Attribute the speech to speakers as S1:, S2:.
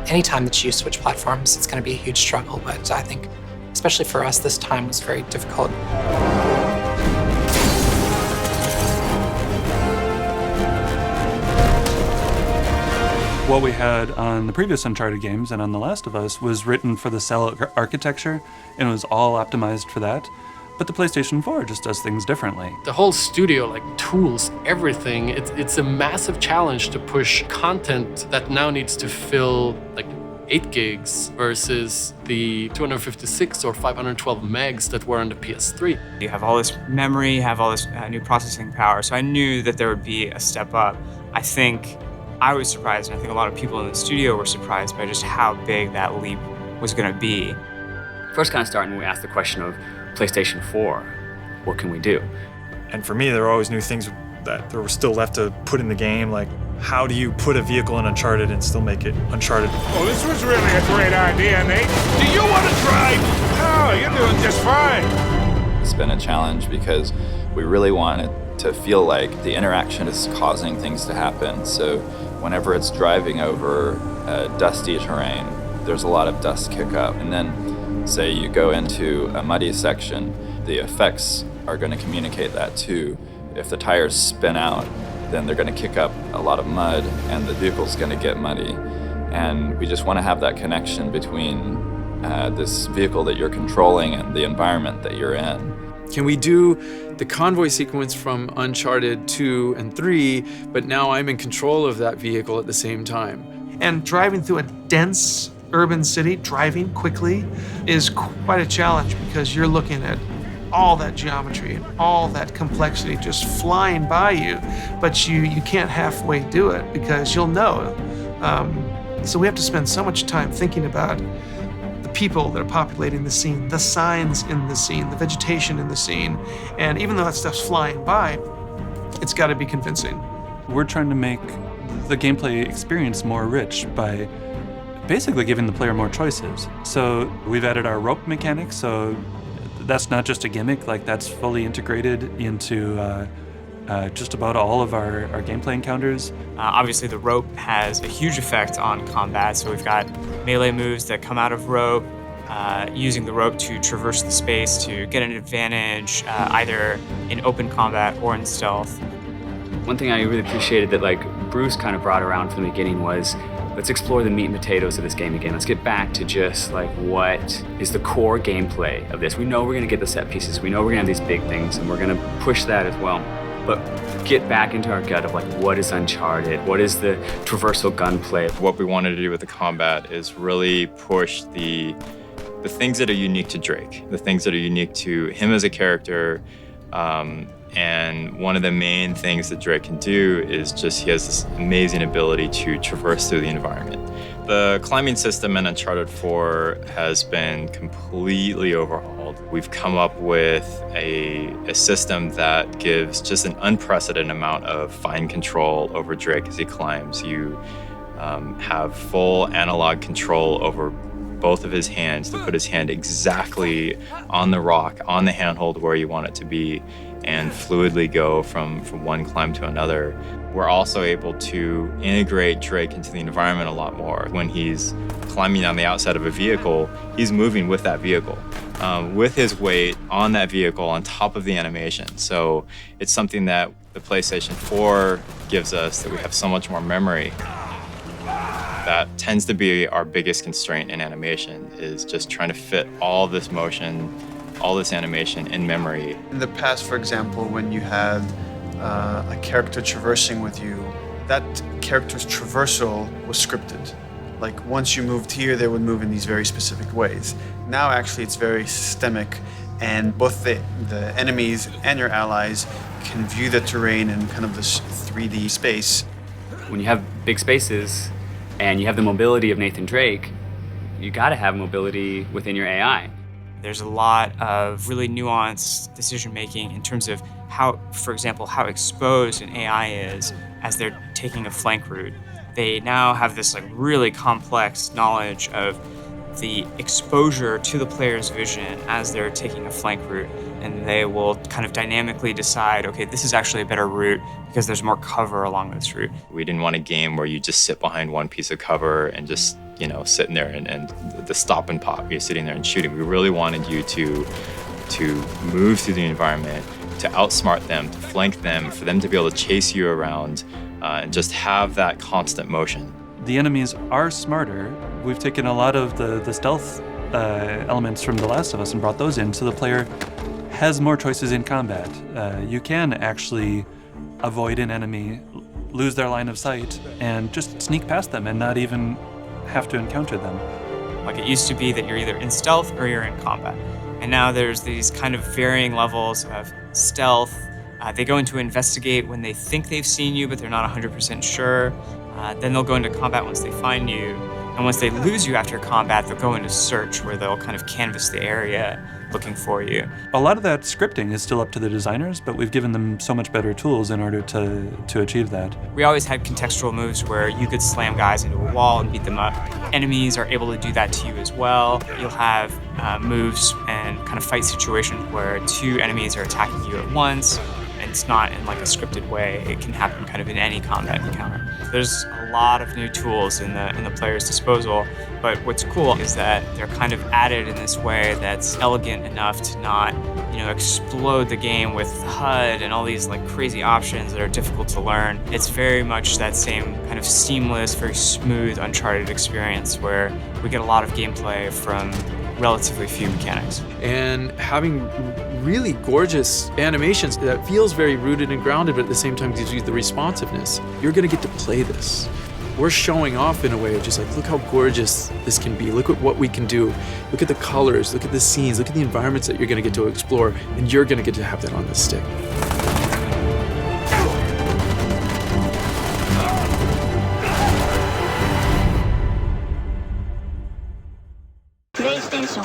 S1: Anytime that you switch platforms, it's going to be a huge struggle, but I think, especially for us, this time was very difficult.
S2: What we had on the previous Uncharted games and on The Last of Us was written for the cell architecture, and it was all optimized for that. But the PlayStation 4 just does things differently.
S3: The whole studio, like tools, everything, it's a massive challenge to push content that now needs to fill like 8 gigs versus the 256 or 512 megs that were on the PS3.
S4: You have all this memory, you have all this new processing power, so I knew that there would be a step up. I think I was surprised, and I think a lot of people in the studio were surprised by just how big that leap was going to be.
S5: First kind of starting, we asked the question of PlayStation 4, what can we do?
S6: And for me, there were always new things that there were still left to put in the game, like how do you put a vehicle in Uncharted and still make it Uncharted?
S7: Well, this was really a great idea, Nate. Do you want to drive? Oh, you're doing just fine.
S8: It's been a challenge because we really wanted to feel like the interaction is causing things to happen. So whenever it's driving over dusty terrain, there's a lot of dust kick up. And then say you go into a muddy section, the effects are going to communicate that too. If the tires spin out, then they're going to kick up a lot of mud and the vehicle's going to get muddy. And we just want to have that connection between this vehicle that you're controlling and the environment that you're in.
S9: Can we do the convoy sequence from Uncharted 2 and 3, but now I'm in control of that vehicle at the same time?
S10: And driving through a dense urban city, driving quickly, is quite a challenge because you're looking at all that geometry and all that complexity just flying by you, but you can't halfway do it because you'll know. So we have to spend so much time thinking about the people that are populating the scene, the signs in the scene, the vegetation in the scene, and even though that stuff's flying by, it's got to be convincing.
S2: We're trying to make the gameplay experience more rich by basically giving the player more choices. So we've added our rope mechanic, so that's not just a gimmick, like that's fully integrated into just about all of our gameplay encounters.
S4: Obviously the rope has a huge effect on combat, so we've got melee moves that come out of rope, using the rope to traverse the space to get an advantage, either in open combat or in stealth.
S5: One thing I really appreciated that like Bruce kind of brought around from the beginning was, let's explore the meat and potatoes of this game again. Let's get back to just like what is the core gameplay of this. We know we're gonna get the set pieces. We know we're gonna have these big things and we're gonna push that as well. But get back into our gut of like, what is Uncharted? What is the traversal gunplay?
S11: What we wanted to do with the combat is really push the things that are unique to Drake, the things that are unique to him as a character. And one of the main things that Drake can do is just he has this amazing ability to traverse through the environment. The climbing system in Uncharted 4 has been completely overhauled. We've come up with a system that gives just an unprecedented amount of fine control over Drake as he climbs. You have full analog control over both of his hands to put his hand exactly on the rock, on the handhold where you want it to be, and fluidly go from one climb to another. We're also able to integrate Drake into the environment a lot more. When he's climbing on the outside of a vehicle, he's moving with that vehicle, with his weight on that vehicle on top of the animation. So it's something that the PlayStation 4 gives us, that we have so much more memory. That tends to be our biggest constraint in animation, is just trying to fit all this motion, all this animation in memory.
S12: In the past, for example, when you had a character traversing with you, that character's traversal was scripted. Like once you moved here, they would move in these very specific ways. Now actually it's very systemic, and both the enemies and your allies can view the terrain in kind of this 3D space.
S5: When you have big spaces and you have the mobility of Nathan Drake, you gotta have mobility within your AI.
S4: There's a lot of really nuanced decision-making in terms of how, for example, how exposed an AI is as they're taking a flank route. They now have this like really complex knowledge of the exposure to the player's vision as they're taking a flank route, and they will kind of dynamically decide, okay, this is actually a better route because there's more cover along this route.
S11: We didn't want a game where you just sit behind one piece of cover and just, sitting there and the stop and pop, you're sitting there and shooting. We really wanted you to move through the environment, to outsmart them, to flank them, for them to be able to chase you around and just have that constant motion.
S2: The enemies are smarter. We've taken a lot of the stealth elements from The Last of Us and brought those in, so the player has more choices in combat. You can actually avoid an enemy, lose their line of sight, and just sneak past them and not even have to encounter them.
S4: Like, it used to be that you're either in stealth or you're in combat. And now there's these kind of varying levels of stealth. They go into investigate when they think they've seen you, but they're not 100% sure. Then they'll go into combat once they find you. And once they lose you after combat, they'll go into search, where they'll kind of canvass the area looking for you.
S2: A lot of that scripting is still up to the designers, but we've given them so much better tools in order to achieve that.
S4: We always had contextual moves where you could slam guys into a wall and beat them up. Enemies are able to do that to you as well. You'll have moves and kind of fight situations where two enemies are attacking you at once, and it's not in like a scripted way. It can happen kind of in any combat encounter. There's a lot of new tools in the player's disposal, but what's cool is that they're kind of added in this way that's elegant enough to not, explode the game with HUD and all these like crazy options that are difficult to learn. It's very much that same kind of seamless, very smooth Uncharted experience where we get a lot of gameplay from relatively few mechanics.
S9: And having really gorgeous animations that feels very rooted and grounded, but at the same time gives you the responsiveness. You're gonna get to play this. We're showing off in a way of just like, look how gorgeous this can be. Look at what we can do. Look at the colors, look at the scenes, look at the environments that you're gonna get to explore, and you're gonna get to have that on the stick.
S13: PlayStation